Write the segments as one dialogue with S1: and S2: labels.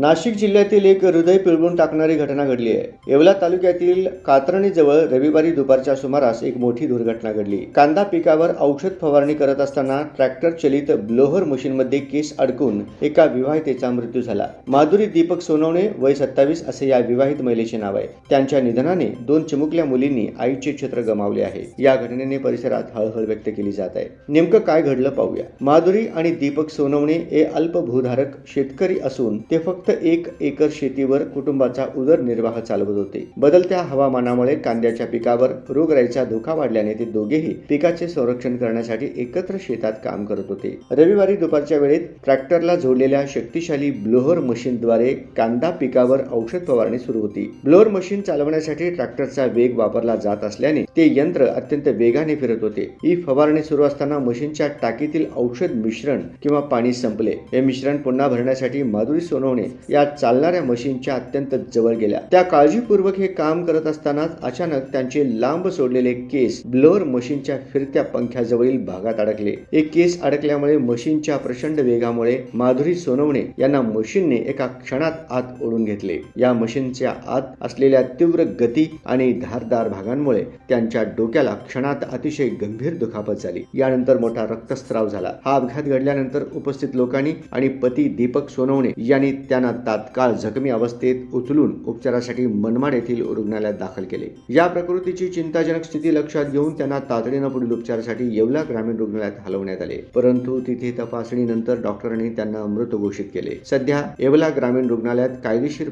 S1: नाशिक जिल्ह्यातील एक हृदय पिळवून टाकणारी घटना घडली आहे. येवला तालुक्यातील कातरणीजवळ रविवारी दुपारच्या सुमारास एक मोठी दुर्घटना घडली. कांदा पिकावर औषध फवारणी करत असताना ट्रॅक्टर चलित ब्लोअर मशीनमध्ये केस अडकून एका विवाहितेचा मृत्यू झाला. माधुरी दीपक सोनवणे वय 27 असे या विवाहित महिलेचे नाव आहे. त्यांच्या निधनाने 2 चिमुकल्या मुलींनी आईचे छत्र गमावले आहे. या घटनेने परिसरात हळहळ व्यक्त केली जात आहे. नेमकं काय घडलं पाहूया. माधुरी आणि दीपक सोनवणे हे अल्पभूधारक शेतकरी असून ते फक्त 1 एकर शेतीवर कुटुंबाचा उदरनिर्वाह चालवत होते. बदलत्या हवामानामुळे कांद्याच्या पिकावर रोगराईचा धोका वाढल्याने ते दोघेही पिकाचे संरक्षण करण्यासाठी एकत्र शेतात काम करत होते. रविवारी दुपारच्या वेळेत ट्रॅक्टरला जोडलेल्या शक्तिशाली ब्लोअर मशीनद्वारे कांदा पिकावर औषध फवारणी सुरू होती. ब्लोअर मशीन चालवण्यासाठी ट्रॅक्टरचा वेग वापरला जात असल्याने ते यंत्र अत्यंत वेगाने फिरत होते. ही फवारणी सुरू असताना मशीनच्या टाकीतील औषध मिश्रण किंवा पाणी संपले. हे मिश्रण पुन्हा भरण्यासाठी माधुरी सोनवणे या चालणाऱ्या मशीनच्या अत्यंत जवळ गेल्या. त्या काळजीपूर्वक हे काम करत असतानाच अचानक त्यांचे लांब सोडलेले केस ब्लोअर मशीनच्या फिरत्या पंख्याजवळील भागात अडकले. एक केस अडकल्यामुळे मशीनच्या प्रचंड वेगामुळे माधुरी सोनवणे यांना मशीनने एका क्षणात आत ओढून घेतले. या मशीनच्या आत असलेल्या तीव्र गती आणि धारदार भागांमुळे त्यांच्या डोक्याला क्षणात अतिशय गंभीर दुखापत झाली. यानंतर मोठा रक्तस्राव झाला. हा अपघात घडल्यानंतर उपस्थित लोकांनी आणि पती दीपक सोनवणे यांनी त्यांना तात्काळ जखमी अवस्थेत उचलून उपचारासाठी मनमाड येथील रुग्णालयात दाखल केले. या प्रकृतीची चिंताजनक स्थिती लक्षात घेऊन त्यांना तातडीने पुढील उपचारासाठी येवला ग्रामीण रुग्णालयात हलवण्यात आले. परंतु तिथे तपासणीनंतर डॉक्टरांनी त्यांना मृत घोषित केले. सध्या येवला ग्रामीण रुग्णालयात कायदेशीर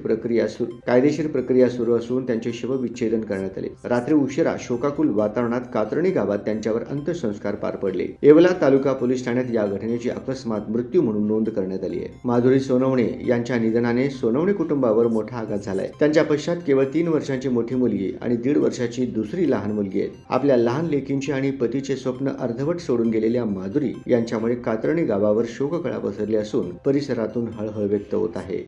S1: प्रक्रिया सुरू असून त्यांचे शवविच्छेदन करण्यात आले. रात्री उशिरा शोकाकुल वातावरणात कातरणी गावात त्यांच्यावर अंत्यसंस्कार पार पडले. येवला तालुका पोलीस ठाण्यात या घटनेची अकस्मात मृत्यू म्हणून नोंद करण्यात आली आहे. माधुरी सोनवणे यांच्या निधनाने सोनवणे कुटुंबावर मोठा आघात झालाय. त्यांच्या पश्चात केवळ 3 वर्षांची मोठी मुलगी आणि 1.5 वर्षाची दुसरी लहान मुलगी आहे. आपल्या लहान लेकींचे आणि पतीचे स्वप्न अर्धवट सोडून गेलेल्या माधुरी यांच्यामुळे कातरणी गावावर शोककळा पसरली असून परिसरातून हळहळ व्यक्त होत आहे.